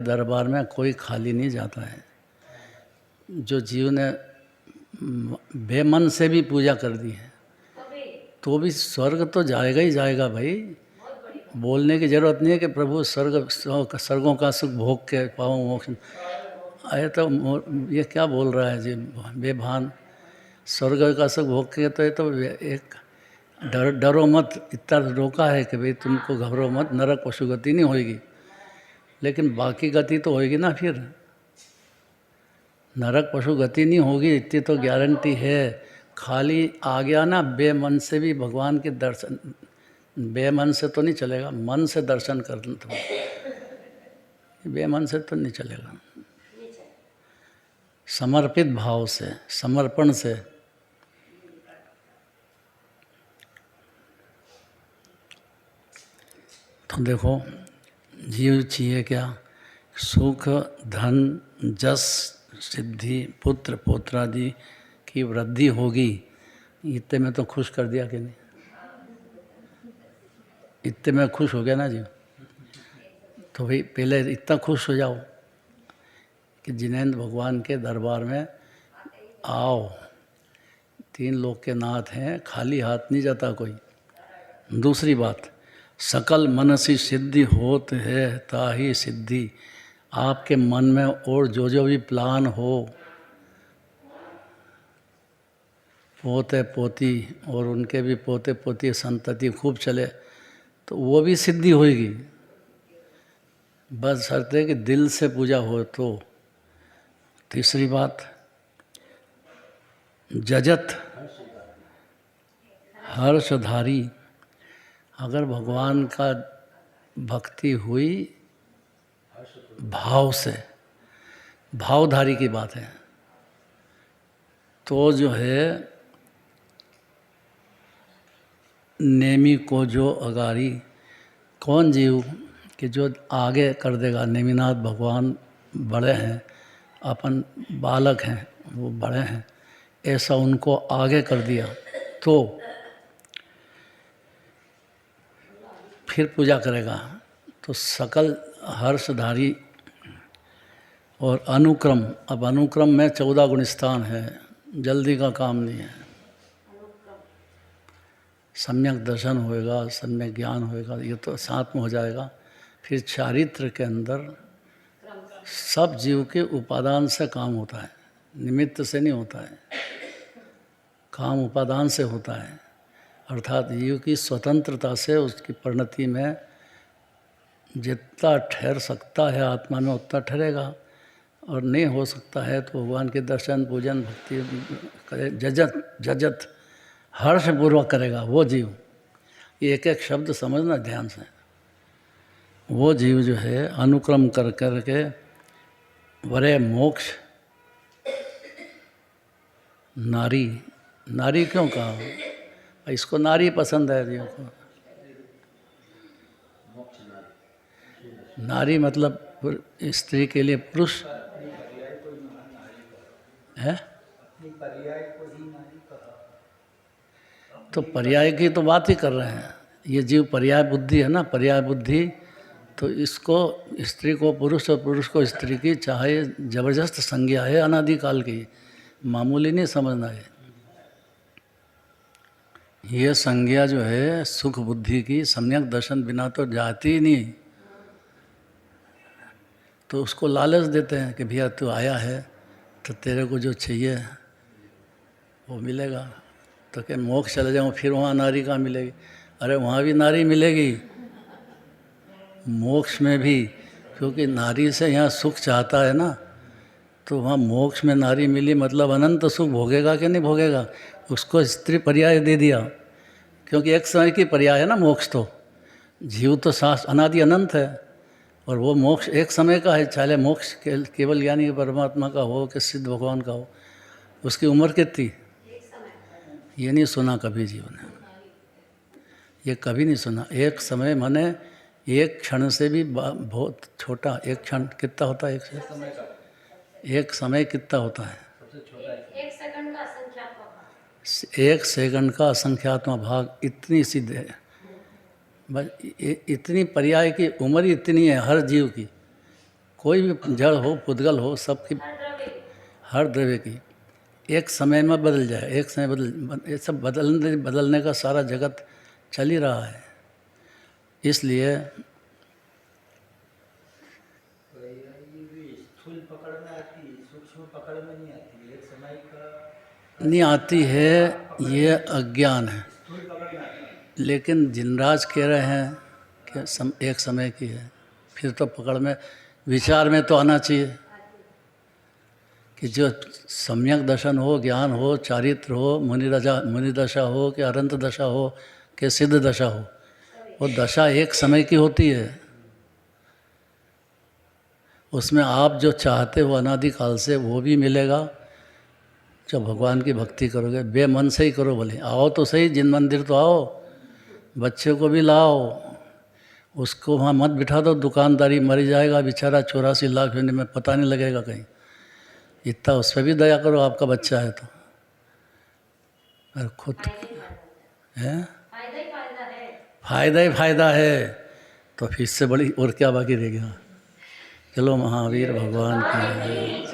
दरबार में कोई खाली नहीं जाता है। जो जीव ने बेमन से भी पूजा कर दी है तो भी स्वर्ग तो जाएगा ही जाएगा भाई। बोलने की जरूरत नहीं है कि प्रभु स्वर्गों का सुख भोग के पाऊँ मोक्ष। अरे तो ये क्या बोल रहा है जी बेभान। स्वर्ग का सुख भोग के तो ये तो एक डरो मत इतना रोका है कि भाई तुमको घबरो मत, नरक पशु गति नहीं होगी, लेकिन बाकी गति तो होगी ना। फिर नरक पशु गति नहीं होगी इतनी तो गारंटी है। खाली आ गया ना बेमन से भी भगवान के दर्शन, बेमन से तो नहीं चलेगा, मन से दर्शन कर तो बेमन से तो नहीं चलेगा, समर्पित भाव से, समर्पण से। तो देखो जीव चाहिए क्या? सुख, धन, जस, सिद्धि, पुत्र पौत्रादि की वृद्धि होगी। इतने में तो खुश कर दिया कि नहीं? इतने में खुश हो गया ना जीव। तो भाई पहले इतना खुश हो जाओ कि जिनेंद्र भगवान के दरबार में आओ। 3 लोक के नाथ हैं, खाली हाथ नहीं जाता कोई। दूसरी बात, सकल मनसी सिद्धि होत है ताही सिद्धि। आपके मन में और जो भी प्लान हो, पोते पोती और उनके भी पोते पोती संतति खूब चले तो वो भी सिद्धि होगी। बस शर्त है कि दिल से पूजा हो तो। तीसरी बात, जजत हर्षधारी। अगर भगवान का भक्ति हुई भाव से, भावधारी की बात है, तो जो है नेमी को जो अगारी। कौन जीव कि जो आगे कर देगा। नेमिनाथ भगवान बड़े हैं, अपन बालक हैं, वो बड़े हैं, ऐसा उनको आगे कर दिया तो फिर पूजा करेगा। तो सकल हर्षधारी और अनुक्रम। अब अनुक्रम में 14 गुण स्थान है, जल्दी का काम नहीं है। सम्यक दर्शन होएगा, सम्यक ज्ञान होएगा, ये तो साथ में हो जाएगा। फिर चारित्र के अंदर सब जीव के उपादान से काम होता है, निमित्त से नहीं होता है। काम उपादान से होता है, अर्थात जीव की स्वतंत्रता से उसकी परिणति में जितना ठहर सकता है आत्मा में उतना ठहरेगा, और नहीं हो सकता है तो भगवान के दर्शन पूजन भक्ति करे, जजत हर्षपूर्वक करेगा वो जीव। ये एक एक शब्द समझना ध्यान से। वो जीव जो है अनुक्रम कर कर के वरे मोक्ष। नारी, नारी क्यों कहा? इसको नारी पसंद है जीव को। नारी मतलब स्त्री के लिए पुरुष है। तो पर्याय की तो बात ही कर रहे हैं। ये जीव पर्याय बुद्धि है ना, पर्याय बुद्धि। तो इसको स्त्री को पुरुष और पुरुष को स्त्री की चाहे जबरदस्त संज्ञा है अनादिकाल की, मामूली नहीं समझना है। ये संज्ञा जो है सुख बुद्धि की, सम्यक दर्शन बिना तो जाती ही नहीं। तो उसको लालच देते हैं कि भैया तू आया है तो तेरे को जो चाहिए वो मिलेगा। तो क्या मोक्ष चले जाऊँ फिर वहाँ नारी कहाँ मिलेगी? अरे वहाँ भी नारी मिलेगी, मोक्ष में भी, क्योंकि नारी से यहाँ सुख चाहता है ना। तो वहाँ मोक्ष में नारी मिली मतलब अनंत सुख भोगेगा कि नहीं भोगेगा? उसको स्त्री पर्याय दे दिया, क्योंकि एक समय की पर्याय है ना मोक्ष। तो जीव तो सास अनादि अनंत है, और वो मोक्ष एक समय का है। चाहे मोक्ष केवल ज्ञानी परमात्मा का हो कि सिद्ध भगवान का हो, उसकी उम्र कितनी? ये नहीं सुना कभी जीवन ने, ये कभी नहीं सुना। एक समय माने एक क्षण से भी बहुत छोटा। एक क्षण कितना होता है? एक समय कितना होता है? एक सेकंड का असंख्यात्मक भाग। इतनी सिद्ध है बस। इतनी पर्याय की उम्र इतनी है हर जीव की। कोई भी जड़ हो, पुद्गल हो, सबकी, हर द्रव्य की एक समय में बदल जाए, एक समय ये सब बदलने का सारा जगत चल ही रहा है। इसलिए स्थूल पकड़ में आती है, सूक्ष्म पकड़ में नहीं आती, एक समय का नहीं आती है, ये अज्ञान है। स्थूल पकड़ में आती है। लेकिन जिनराज कह रहे हैं कि एक समय की है, फिर तो पकड़ में, विचार में तो आना चाहिए कि जो सम्यक दर्शन हो, ज्ञान हो, चारित्र हो, मुनि दशा हो कि अनंत दशा हो कि सिद्ध दशा हो, वो दशा एक समय की होती है। उसमें आप जो चाहते हो अनादिकाल से वो भी मिलेगा। जब भगवान की भक्ति करोगे, बेमन से ही करो, भले आओ तो सही, जिन मंदिर तो आओ, बच्चे को भी लाओ, उसको वहाँ मत बिठा दो, दुकानदारी मर जाएगा बेचारा, 84 लाख होने में पता नहीं लगेगा कहीं। इतना उस पर भी दया करो, आपका बच्चा है तो। और खुद है फायदा ही फायदा है, तो फिर इससे बड़ी और क्या बाकी रह गया। चलो महावीर भगवान की